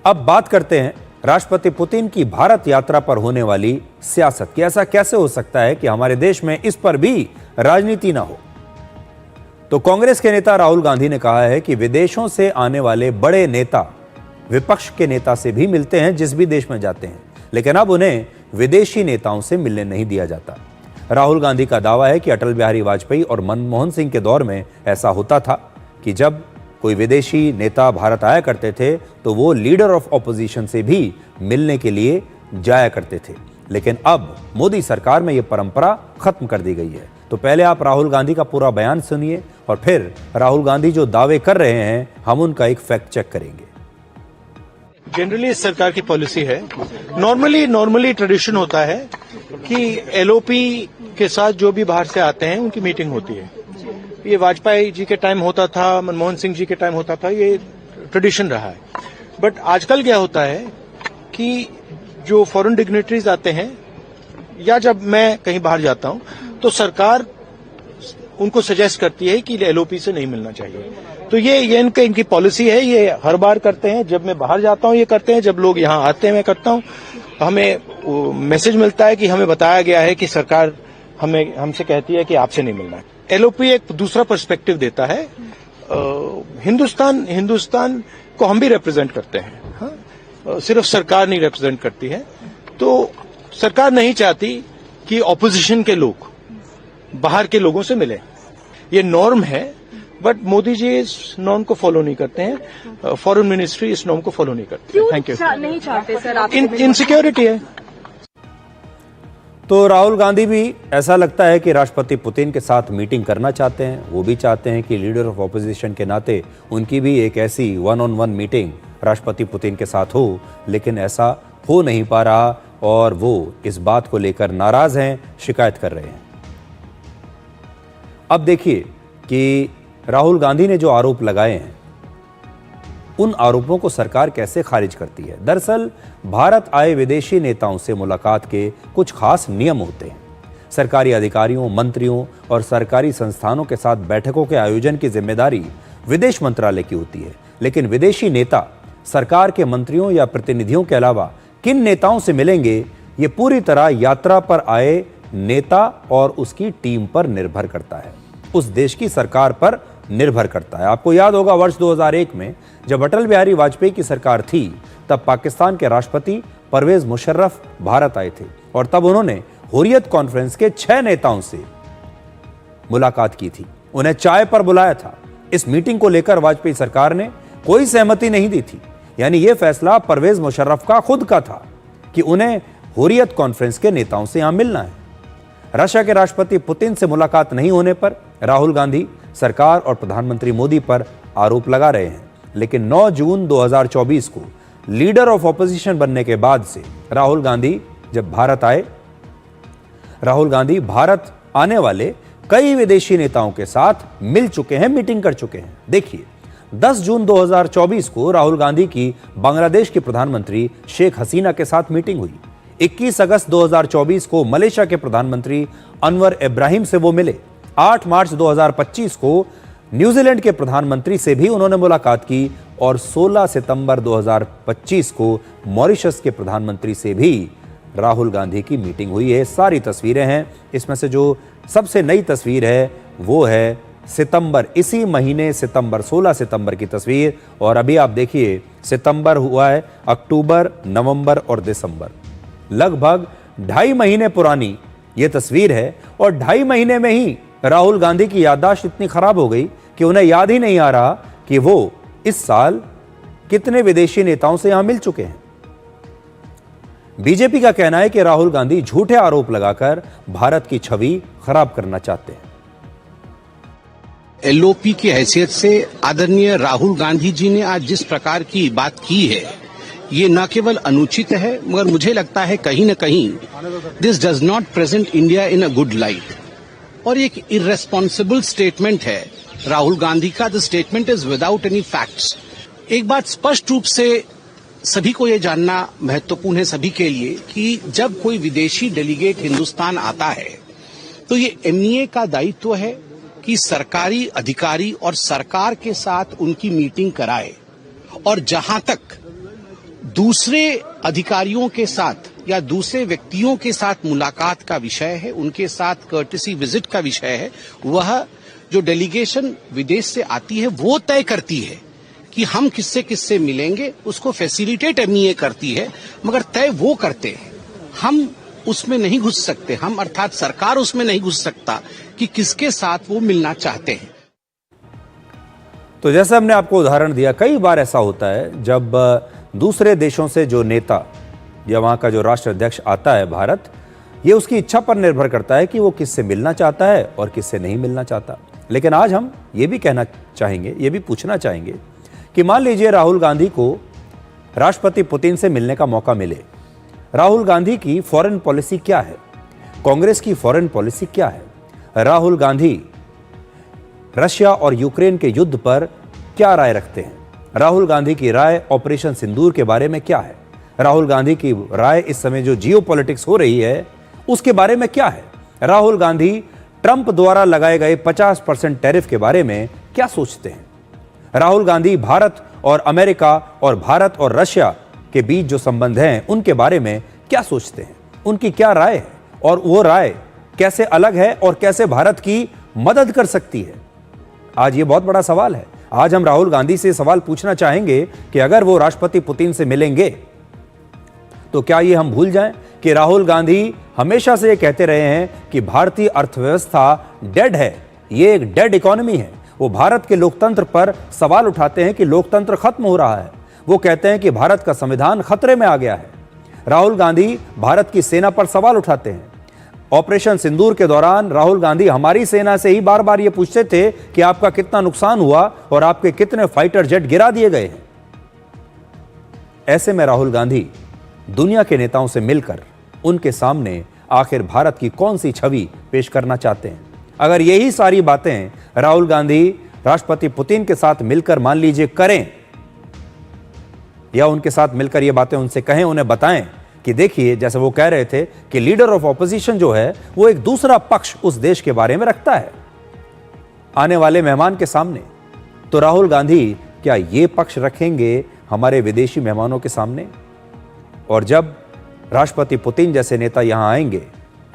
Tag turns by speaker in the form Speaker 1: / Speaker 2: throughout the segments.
Speaker 1: अब बात करते हैं राष्ट्रपति पुतिन की भारत यात्रा पर होने वाली सियासत की। ऐसा कैसे हो सकता है कि हमारे देश में इस पर भी राजनीति ना हो? तो कांग्रेस के नेता राहुल गांधी ने कहा है कि विदेशों से आने वाले बड़े नेता विपक्ष के नेता से भी मिलते हैं जिस भी देश में जाते हैं, लेकिन अब उन्हें विदेशी नेताओं से मिलने नहीं दिया जाता। राहुल गांधी का दावा है कि अटल बिहारी वाजपेयी और मनमोहन सिंह के दौर में ऐसा होता था कि जब कोई विदेशी नेता भारत आया करते थे तो वो लीडर ऑफ ऑपोजिशन से भी मिलने के लिए जाया करते थे, लेकिन अब मोदी सरकार में ये परंपरा खत्म कर दी गई है। तो पहले आप राहुल गांधी का पूरा बयान सुनिए और फिर राहुल गांधी जो दावे कर रहे हैं हम उनका एक फैक्ट चेक करेंगे।
Speaker 2: जनरली इस सरकार की पॉलिसी है, नॉर्मली ट्रेडिशन होता है कि एलओपी के साथ जो भी बाहर से आते हैं उनकी मीटिंग होती है। ये वाजपेयी जी के टाइम होता था, मनमोहन सिंह जी के टाइम होता था, ये ट्रेडिशन रहा है। बट आजकल क्या होता है कि जो फॉरेन डिग्नेटरीज आते हैं या जब मैं कहीं बाहर जाता हूं तो सरकार उनको सजेस्ट करती है कि एलओपी से नहीं मिलना चाहिए। तो ये इनकी पॉलिसी है, ये हर बार करते हैं। जब मैं बाहर जाता हूं ये करते हैं, जब लोग यहां आते हैं मैं करता हूं। हमें मैसेज मिलता है कि हमें बताया गया है कि सरकार हमसे कहती है कि आपसे नहीं मिलना है। एलओपी एक दूसरा पर्सपेक्टिव देता है। हिंदुस्तान को हम भी रिप्रेजेंट करते हैं, हाँ? सिर्फ सरकार नहीं रिप्रेजेंट करती है। तो सरकार नहीं चाहती कि ऑपोजिशन के लोग बाहर के लोगों से मिले। ये नॉर्म है, बट मोदी जी इस नॉर्म को फॉलो नहीं करते हैं। फॉरेन मिनिस्ट्री इस नॉर्म को फॉलो नहीं करती है। Thank you.
Speaker 3: नहीं चाहते सर आप?
Speaker 2: इनसिक्योरिटी है।
Speaker 1: तो राहुल गांधी भी ऐसा लगता है कि राष्ट्रपति पुतिन के साथ मीटिंग करना चाहते हैं। वो भी चाहते हैं कि लीडर ऑफ ऑपोजिशन के नाते उनकी भी एक ऐसी 1-on-1 मीटिंग राष्ट्रपति पुतिन के साथ हो, लेकिन ऐसा हो नहीं पा रहा और वो इस बात को लेकर नाराज हैं, शिकायत कर रहे हैं। अब देखिए कि राहुल गांधी ने जो आरोप लगाए हैं उन आरोपों को सरकार कैसे खारिज करती है। दरअसल भारत आए विदेशी नेताओं से मुलाकात के कुछ खास नियम होते हैं। सरकारी अधिकारियों, मंत्रियों और सरकारी संस्थानों के साथ बैठकों के आयोजन की जिम्मेदारी विदेश मंत्रालय की होती है, लेकिन विदेशी नेता सरकार के मंत्रियों या प्रतिनिधियों के अलावा किन नेताओं से मिलेंगे ये पूरी तरह यात्रा पर आए नेता और उसकी टीम पर निर्भर करता है, उस देश की सरकार पर निर्भर करता है। आपको याद होगा वर्ष 2001 में जब अटल बिहारी वाजपेयी की सरकार थी तब पाकिस्तान के राष्ट्रपति परवेज मुशर्रफ भारत आए थे और तब उन्होंने हुर्रियत कॉन्फ्रेंस के 6 नेताओं से मुलाकात की थी, उन्हें चाय पर बुलाया था। इस मीटिंग को लेकर वाजपेयी सरकार ने कोई सहमति नहीं दी थी, यानी यह फैसला परवेज मुशर्रफ का खुद का था कि उन्हें हुर्रियत कॉन्फ्रेंस के नेताओं से यहां मिलना है। रशिया के राष्ट्रपति पुतिन से मुलाकात नहीं होने पर राहुल गांधी सरकार और प्रधानमंत्री मोदी पर आरोप लगा रहे हैं, लेकिन 9 जून 2024 को लीडर ऑफ ऑपोजिशन बनने के बाद से राहुल गांधी भारत आने वाले कई विदेशी नेताओं के साथ मिल चुके हैं, मीटिंग कर चुके हैं। देखिए 10 जून 2024 को राहुल गांधी की बांग्लादेश की प्रधानमंत्री शेख हसीना के साथ मीटिंग हुई। 21 अगस्त 2024 को मलेशिया के प्रधानमंत्री अनवर इब्राहिम से वो मिले। 8 मार्च 2025 को न्यूजीलैंड के प्रधानमंत्री से भी उन्होंने मुलाकात की और 16 सितंबर 2025 को मॉरिशस के प्रधानमंत्री से भी राहुल गांधी की मीटिंग हुई है। सारी तस्वीरें हैं, इसमें से जो सबसे नई तस्वीर है वो है सितंबर, इसी महीने सितंबर, 16 सितंबर की तस्वीर। और अभी आप देखिए सितंबर हुआ है, अक्टूबर, नवंबर और दिसंबर, लगभग 2.5 महीने पुरानी ये तस्वीर है। और 2.5 महीने में ही राहुल गांधी की याददाश्त इतनी खराब हो गई कि उन्हें याद ही नहीं आ रहा कि वो इस साल कितने विदेशी नेताओं से यहां मिल चुके हैं। बीजेपी का कहना है कि राहुल गांधी झूठे आरोप लगाकर भारत की छवि खराब करना चाहते हैं।
Speaker 4: एलओपी की हैसियत से आदरणीय राहुल गांधी जी ने आज जिस प्रकार की बात की है ये न केवल अनुचित है, मगर मुझे लगता है कहीं न कहीं this does not present India in a good light. और एक इर्रेस्पॉन्सिबल स्टेटमेंट है राहुल गांधी का। The statement is without any facts. एक बात स्पष्ट रूप से सभी को ये जानना महत्वपूर्ण है, सभी के लिए, कि जब कोई विदेशी डेलीगेट हिंदुस्तान आता है तो ये एमईए का दायित्व है कि सरकारी अधिकारी और सरकार के साथ उनकी मीटिंग कराए। और जहां तक दूसरे अधिकारियों के साथ या दूसरे व्यक्तियों के साथ मुलाकात का विषय है, उनके साथ कर्टेसी विजिट का विषय है। वह जो डेलीगेशन विदेश से आती है वो तय करती है कि हम किससे किससे मिलेंगे, उसको फैसिलिटेट एमईए करती है, मगर तय वो करते हैं। हम उसमें नहीं घुस सकते, हम अर्थात सरकार उसमें नहीं घुस सकता कि किसके साथ वो मिलना चाहते हैं।
Speaker 1: तो जैसे हमने आपको उदाहरण दिया, कई बार ऐसा होता है जब दूसरे देशों से जो नेता या वहाँ का जो राष्ट्र अध्यक्ष आता है भारत, ये उसकी इच्छा पर निर्भर करता है कि वो किससे मिलना चाहता है और किससे नहीं मिलना चाहता। लेकिन आज हम ये भी कहना चाहेंगे, ये भी पूछना चाहेंगे कि मान लीजिए राहुल गांधी को राष्ट्रपति पुतिन से मिलने का मौका मिले, राहुल गांधी की फॉरेन पॉलिसी क्या है, कांग्रेस की फॉरेन पॉलिसी क्या है, राहुल गांधी रशिया और यूक्रेन के युद्ध पर क्या राय रखते हैं, राहुल गांधी की राय ऑपरेशन सिंदूर के बारे में क्या है, राहुल गांधी की राय इस समय जो जियोपॉलिटिक्स हो रही है उसके बारे में क्या है, राहुल गांधी ट्रंप द्वारा लगाए गए 50% टैरिफ के बारे में क्या सोचते हैं, राहुल गांधी भारत और अमेरिका और भारत और रशिया के बीच जो संबंध हैं उनके बारे में क्या सोचते हैं, उनकी क्या राय है और वो राय कैसे अलग है और कैसे भारत की मदद कर सकती है। आज ये बहुत बड़ा सवाल है। आज हम राहुल गांधी से सवाल पूछना चाहेंगे कि अगर वो राष्ट्रपति पुतिन से मिलेंगे तो क्या ये हम भूल जाएं कि राहुल गांधी हमेशा से ये कहते रहे हैं कि भारतीय अर्थव्यवस्था डेड है, ये एक डेड इकोनॉमी है। वो भारत के लोकतंत्र पर सवाल उठाते हैं कि लोकतंत्र खत्म हो रहा है। वो कहते हैं कि भारत का संविधान खतरे में आ गया है। राहुल गांधी भारत की सेना पर सवाल उठाते हैं। ऑपरेशन सिंदूर के दौरान राहुल गांधी हमारी सेना से ही बार बार ये पूछते थे कि आपका कितना नुकसान हुआ और आपके कितने फाइटर जेट गिरा दिए गए हैं। ऐसे में राहुल गांधी दुनिया के नेताओं से मिलकर उनके सामने आखिर भारत की कौन सी छवि पेश करना चाहते हैं। अगर यही सारी बातें राहुल गांधी राष्ट्रपति पुतिन के साथ मिलकर मान लीजिए करें या उनके साथ मिलकर ये बातें उनसे कहें, उन्हें बताएं कि देखिए, जैसे वो कह रहे थे कि लीडर ऑफ ऑपोजिशन जो है वो एक दूसरा पक्ष उस देश के बारे में रखता है आने वाले मेहमान के सामने, तो राहुल गांधी क्या ये पक्ष रखेंगे हमारे विदेशी मेहमानों के सामने? और जब राष्ट्रपति पुतिन जैसे नेता यहां आएंगे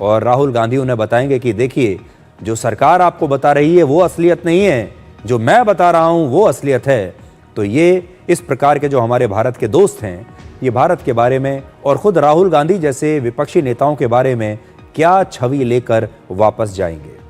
Speaker 1: और राहुल गांधी उन्हें बताएंगे कि देखिए, जो सरकार आपको बता रही है वो असलियत नहीं है, जो मैं बता रहा हूं वो असलियत है, तो ये इस प्रकार के जो हमारे भारत के दोस्त हैं, ये भारत के बारे में और खुद राहुल गांधी जैसे विपक्षी नेताओं के बारे में क्या छवि लेकर वापस जाएंगे।